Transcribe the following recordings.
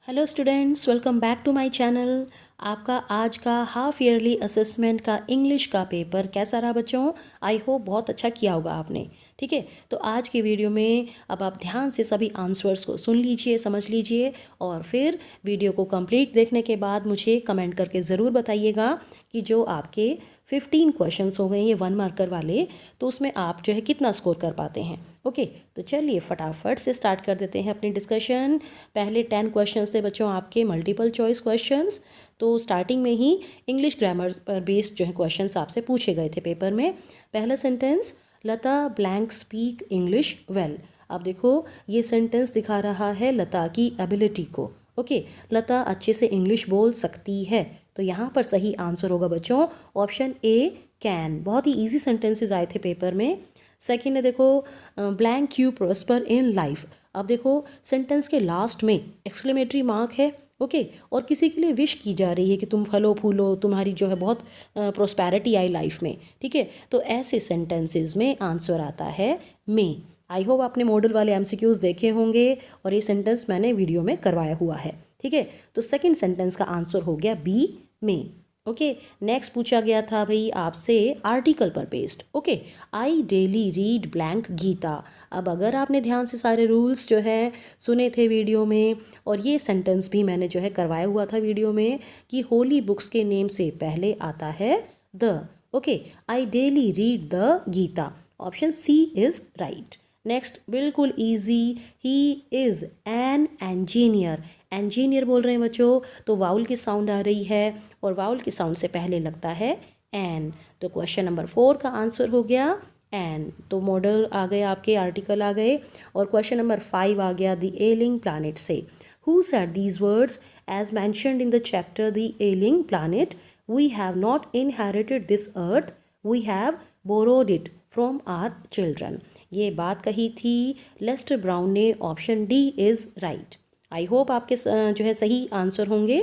Hello students, welcome back to my channel. आपका आज का हाफ ईयरली असेसमेंट का इंग्लिश का पेपर कैसा रहा बच्चों? आई होप बहुत अच्छा किया होगा आपने। ठीक है, तो आज की वीडियो में अब आप ध्यान से सभी आंसर्स को सुन लीजिए, समझ लीजिए और फिर वीडियो को कंप्लीट देखने के बाद मुझे कमेंट करके ज़रूर बताइएगा कि जो आपके 15 क्वेश्चंस हो गए ये 1 मार्कर वाले, तो उसमें आप जो है कितना स्कोर कर पाते हैं। ओके, तो चलिए फटाफट से स्टार्ट कर देते हैं अपनी डिस्कशन। पहले 10 क्वेश्चन से बच्चों आपके मल्टीपल चॉइस क्वेश्चंस। तो स्टार्टिंग में ही इंग्लिश ग्रामर पर बेस्ड जो है क्वेश्चंस आपसे पूछे गए थे पेपर में। पहला सेंटेंस, लता ब्लैंक स्पीक इंग्लिश वेल। अब देखो ये सेंटेंस दिखा रहा है लता की एबिलिटी को। ओके, लता अच्छे से इंग्लिश बोल सकती है, तो यहाँ पर सही आंसर होगा बच्चों ऑप्शन ए कैन। बहुत ही ईजी सेंटेंसेस आए थे पेपर में। सेकेंड है देखो, blank you prosper in life. अब देखो सेंटेंस के लास्ट में एक्सक्लेमेटरी मार्क है। ओके, और किसी के लिए विश की जा रही है कि तुम फलो फूलो, तुम्हारी जो है बहुत प्रोस्पैरिटी आई लाइफ में। ठीक है, तो ऐसे सेंटेंसेस में आंसर आता है मे। आई होप आपने मॉडल वाले एमसीक्यूज देखे होंगे और ये सेंटेंस मैंने वीडियो में करवाया हुआ है। ठीक है, तो सेकंड सेंटेंस का आंसर हो गया बी मे। ओके, नेक्स्ट पूछा गया था भाई आपसे आर्टिकल पर based. Okay, I daily read blank Gita. अब अगर आपने ध्यान से सारे रूल्स जो है सुने थे वीडियो में, और ये सेंटेंस भी मैंने जो है करवाया हुआ था वीडियो में कि होली बुक्स के नेम से पहले आता है the. Okay, I daily read the Gita. Option C is right. Next बिल्कुल easy, he is an engineer. Engineer बोल रहे हैं बच्चों, तो वाउल की साउंड आ रही है और वाउल की साउंड से पहले लगता है एन। तो क्वेश्चन नंबर 4 का आंसर हो गया एन। तो मॉडल आ गए आपके, आर्टिकल आ गए, और क्वेश्चन नंबर 5 आ गया द एलिंग प्लैनेट से। Who said these words as mentioned in the chapter the ailing planet? We have not inherited this earth, we have borrowed it from our children. ये बात कही थी Lester Brown ने। Option D is right. I hope आपके जो है सही answer होंगे।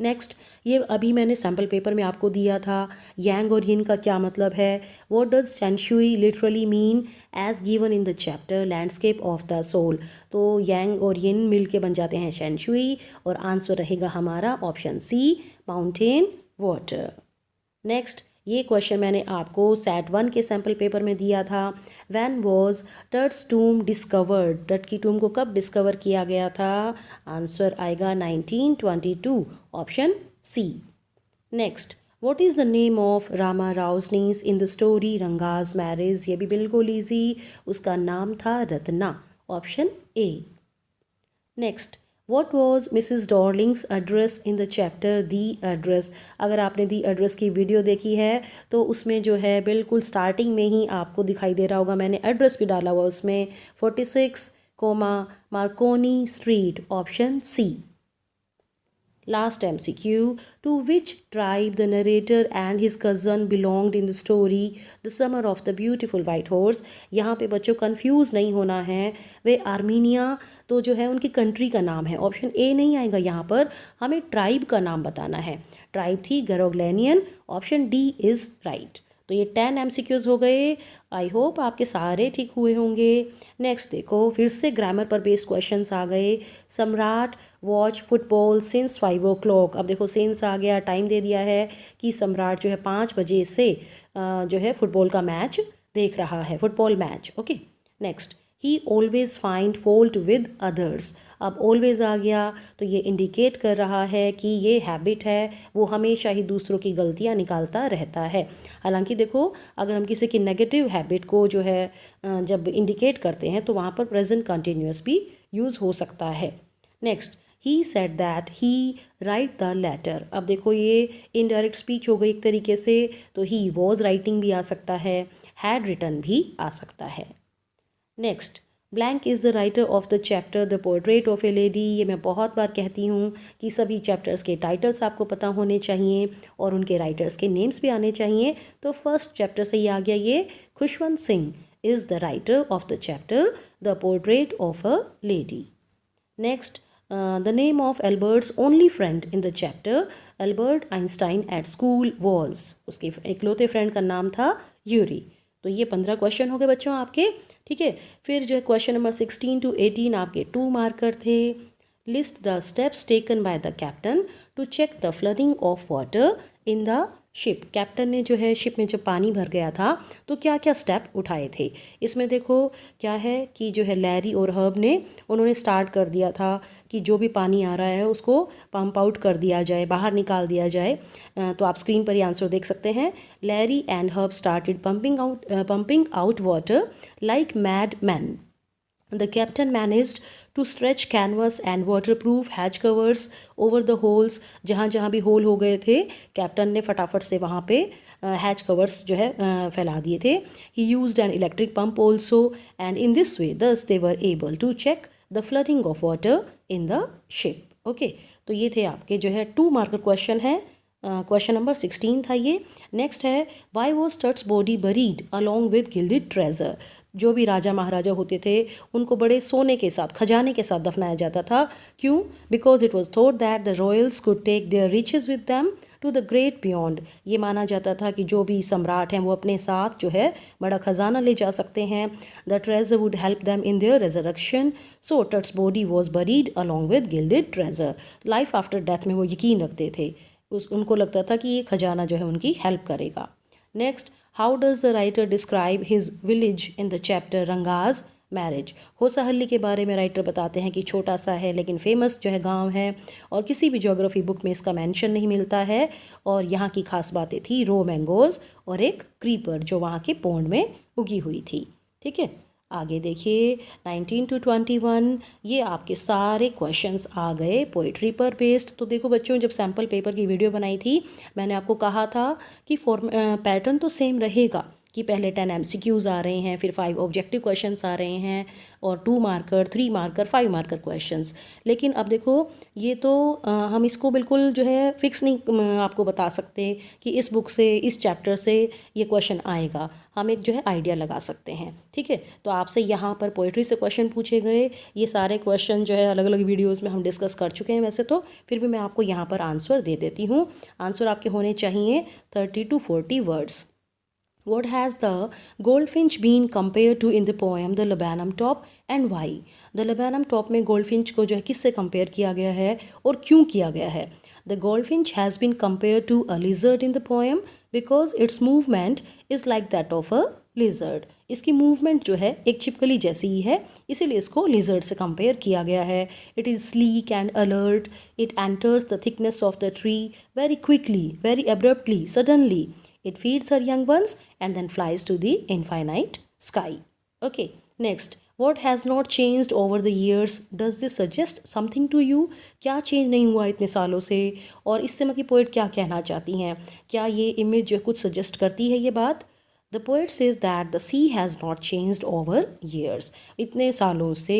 नेक्स्ट, ये अभी मैंने सैम्पल पेपर में आपको दिया था, यांग और यिन का क्या मतलब है। What does shan shui literally mean as given in the chapter landscape of the soul? तो यांग और यिन मिल के बन जाते हैं शेंशुई, और आंसर रहेगा हमारा option C mountain water. Next, ये क्वेश्चन मैंने आपको सेट 1 के सैम्पल पेपर में दिया था। When was Tut's tomb discovered? Tut की टूम को कब डिस्कवर किया गया था? आंसर आएगा 1922, option C. Next, what is the name of Rama Rao's niece in the story Ranga's marriage? ये भी बिल्कुल ईजी, उसका नाम था Ratna, option A. Next, what was Mrs Dorling's address in the chapter the address? अगर आपने दी एड्रेस की वीडियो देखी है तो उसमें जो है बिल्कुल स्टार्टिंग में ही आपको दिखाई दे रहा होगा, मैंने एड्रेस भी डाला हुआ उसमें, 46 comma Marconi Street, option C. Last MCQ, to which tribe the narrator and his cousin belonged in the story The Summer of the Beautiful White Horse? यहाँ पे बच्चों कंफ्यूज नहीं होना है, वे आर्मीनिया तो जो है उनकी कंट्री का नाम है, ऑप्शन ए नहीं आएगा यहाँ पर, हमें ट्राइब का नाम बताना है। ट्राइब थी गरोग्लेनियन, ऑप्शन डी इज़ राइट। तो ये 10 MCQs हो गए। आई होप आपके सारे ठीक हुए होंगे। नेक्स्ट देखो, फिर से ग्रामर पर बेस्ड क्वेश्चंस आ गए। सम्राट वॉच फुटबॉल सिंस 5 o'clock। अब देखो सिंस आ गया, टाइम दे दिया है कि सम्राट जो है 5 बजे से जो है फुटबॉल का मैच देख रहा है, football match. Okay, next, he always find fault with others. अब ऑलवेज आ गया तो ये इंडिकेट कर रहा है कि ये हैबिट है, वो हमेशा ही दूसरों की गलतियाँ निकालता रहता है। हालांकि देखो अगर हम किसी की नेगेटिव हैबिट को जो है जब इंडिकेट करते हैं तो वहाँ पर प्रेजेंट कंटिन्यूअस भी यूज़ हो सकता है। Next, he said that he write the letter. अब देखो ये इनडायरेक्ट स्पीच हो गई एक तरीके से, तो ही वॉज राइटिंग भी आ सकता है, हैड रिटन भी आ सकता है। Next, blank is the writer of the chapter the portrait of A lady. ये मैं बहुत बार कहती हूँ कि सभी चैप्टर्स के टाइटल्स आपको पता होने चाहिए और उनके राइटर्स के नेम्स भी आने चाहिए। तो फर्स्ट चैप्टर से ही आ गया ये, Khushwant Singh is the writer of the chapter the portrait of a lady. Next, the name of Albert's only friend in the chapter Albert Einstein at school was. उसके इकलौते फ्रेंड का नाम था यूरी। तो ये 15 क्वेश्चन हो गए बच्चों आपके। ठीक है, फिर जो है क्वेश्चन नंबर 16 to 18 आपके 2 मार्कर थे। List the steps taken by the captain to check the flooding of water in the ship. Captain ने जो है शिप में जब पानी भर गया था तो क्या क्या स्टेप उठाए थे। इसमें देखो क्या है कि जो है लैरी और हर्ब ने उन्होंने स्टार्ट कर दिया था कि जो भी पानी आ रहा है उसको पंप आउट कर दिया जाए, बाहर निकाल दिया जाए। तो आप स्क्रीन पर ये आंसर देख सकते हैं। Larry and herb started pumping out water like mad man. The captain managed to stretch canvas and waterproof hatch covers over the holes। जहाँ जहाँ भी होल हो गए थे कैप्टन ने फटाफट से वहाँ पे हैच कवर्स जो है फैला दिए थे। He used an electric pump also and in this way thus they were able to check the flooding of water in the ship। Okay तो ये थे आपके जो है 2 मार्कर क्वेश्चन है। क्वेश्चन नंबर 16 था ये। नेक्स्ट है why was Tut's body buried along with gilded treasure. जो भी राजा महाराजा होते थे उनको बड़े सोने के साथ, खजाने के साथ दफनाया जाता था। क्यों? Because it was thought that the royals could take their riches with them to the great beyond. ये माना जाता था कि जो भी सम्राट हैं वो अपने साथ जो है बड़ा खजाना ले जा सकते हैं। The treasure would help them in their resurrection, so Tut's body was buried along with gilded treasure. Life after death में वो यकीन रखते थे, उनको लगता था कि ये खजाना जो है उनकी हेल्प करेगा। Next, how does the writer describe his village in the chapter Ranga's marriage. Hosahalli के बारे में राइटर बताते हैं कि छोटा सा है लेकिन फेमस जो है गांव है और किसी भी ज्योग्राफी बुक में इसका मेंशन नहीं मिलता है। और यहाँ की खास बातें थी रो मैंगोज और एक क्रीपर जो वहाँ के पौंड में उगी हुई थी। ठीक है, आगे देखिए 19 to 21 ये आपके सारे क्वेश्चंस आ गए पोइट्री पर बेस्ड। तो देखो बच्चों, जब सैम्पल पेपर की वीडियो बनाई थी मैंने आपको कहा था कि पैटर्न तो सेम रहेगा कि पहले 10 MCQs आ रहे हैं, फिर 5 ऑब्जेक्टिव क्वेश्चंस आ रहे हैं और 2 मार्कर, 3 मार्कर, 5 मार्कर क्वेश्चंस। लेकिन अब देखो ये तो हम इसको बिल्कुल जो है फिक्स नहीं आपको बता सकते कि इस बुक से, इस चैप्टर से ये क्वेश्चन आएगा। हम एक जो है आइडिया लगा सकते हैं। ठीक है, तो आपसे यहाँ पर पोइट्री से क्वेश्चन पूछे गए। ये सारे क्वेश्चन जो है अलग अलग वीडियोज़ में हम डिस्कस कर चुके हैं वैसे तो, फिर भी मैं आपको यहाँ पर आंसर दे देती हूँ। आंसर आपके होने चाहिए 30 to 40 words. What has the goldfinch been compared to in the poem The Laburnum Top and why? The Laburnum Top में goldfinch को जो है किससे कंपेयर किया गया है और क्यों किया गया है? The goldfinch has been compared to a lizard in the poem because its movement is like that of a lizard। इसकी मूवमेंट जो है एक छिपकली जैसी ही है, इसीलिए इसको lizard से कंपेयर किया गया है। It is sleek and alert. It enters the thickness of the tree very quickly, very abruptly, suddenly. It feeds her young ones and then flies to the infinite sky. Okay, next. What has not changed over the years? Does this suggest something to you? क्या change नहीं हुआ इतने सालों से? और इससे मतलब poet क्या कहना चाहती हैं? क्या ये इमेज जो कुछ सजेस्ट करती है ये बात? The poet says that the sea has not changed over years. इतने सालों से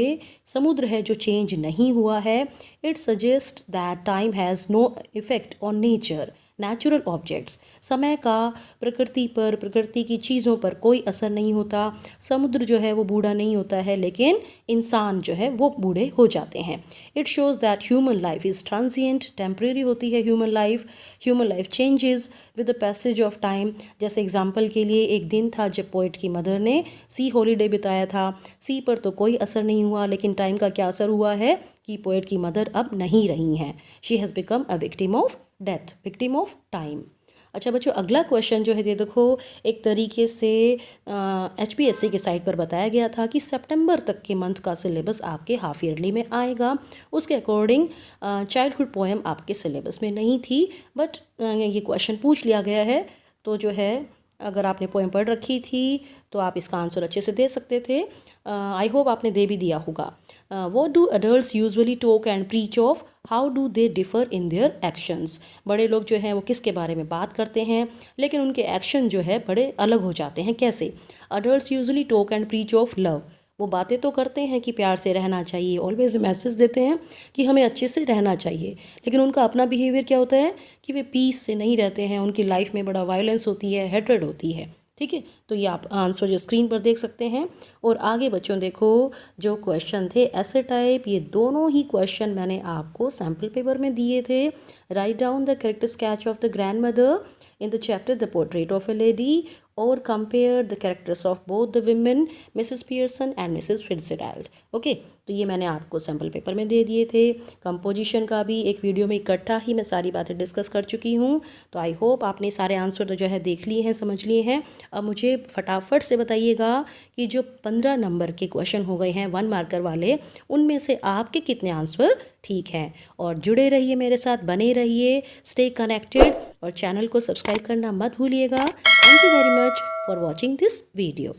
समुद्र है जो चेंज नहीं हुआ है। It suggests that time has no effect on nature. Natural objects, समय का प्रकृति पर, प्रकृति की चीज़ों पर कोई असर नहीं होता। समुद्र जो है वो बूढ़ा नहीं होता है लेकिन इंसान जो है वो बूढ़े हो जाते हैं। It shows that human life is transient, temporary होती है human life changes with the passage of time. जैसे एग्जाम्पल के लिए एक दिन था जब पोइट की मदर ने सी हॉलीडे बिताया था। सी पर तो कोई असर नहीं हुआ लेकिन टाइम का क्या असर हुआ है कि पोइट की मदर अब नहीं रही हैं। She has become a victim of death, victim of time. अच्छा बच्चों, अगला क्वेश्चन जो है ये देखो, एक तरीके से HPSC के साइट पर बताया गया था कि सितंबर तक के मंथ का सिलेबस आपके हाफ ईयरली में आएगा। उसके अकॉर्डिंग चाइल्डहुड पोएम आपके सिलेबस में नहीं थी, बट ये क्वेश्चन पूछ लिया गया है। तो जो है अगर आपने पोएम पढ़ रखी थी तो आप इसका आंसर अच्छे से दे सकते थे। आई होप आपने दे भी दिया होगा। What do adults usually talk and preach of? How do they differ in their actions? बड़े लोग जो हैं वो किसके बारे में बात करते हैं लेकिन उनके एक्शन जो है बड़े अलग हो जाते हैं। कैसे? Adults usually talk and preach of love. वो बातें तो करते हैं कि प्यार से रहना चाहिए, ऑलवेज मैसेज देते हैं कि हमें अच्छे से रहना चाहिए, लेकिन उनका अपना बिहेवियर क्या होता है कि वे पीस से नहीं रहते हैं। उनकी लाइफ में बड़ा वायलेंस होती है, हेट्रेड होती है। ठीक है, तो ये आप आंसर जो स्क्रीन पर देख सकते हैं। और आगे बच्चों देखो, जो क्वेश्चन थे ऐसे टाइप, ये दोनों ही क्वेश्चन मैंने आपको सैम्पल पेपर में दिए थे। Write down the character sketch of the grand mother in the chapter The Portrait of a Lady, or compare the characters of both the women, Mrs. Pearson and Mrs. Fitzgerald. Okay, तो ये मैंने आपको sample paper में दे दिए थे। Composition का भी एक वीडियो में इकट्ठा ही मैं सारी बातें डिस्कस कर चुकी हूँ। तो आई होप आपने सारे आंसर तो जो है देख लिए हैं, समझ लिए हैं। अब मुझे फटाफट से बताइएगा कि जो 15 नंबर के क्वेश्चन हो गए हैं 1 मार्कर वाले, उनमें से आपके कितने आंसर ठीक हैं। और जुड़े रहिए मेरे साथ, बने रहिए, स्टे कनेक्टेड और चैनल को सब्सक्राइब करना मत भूलिएगा। Thank you very much for watching this video.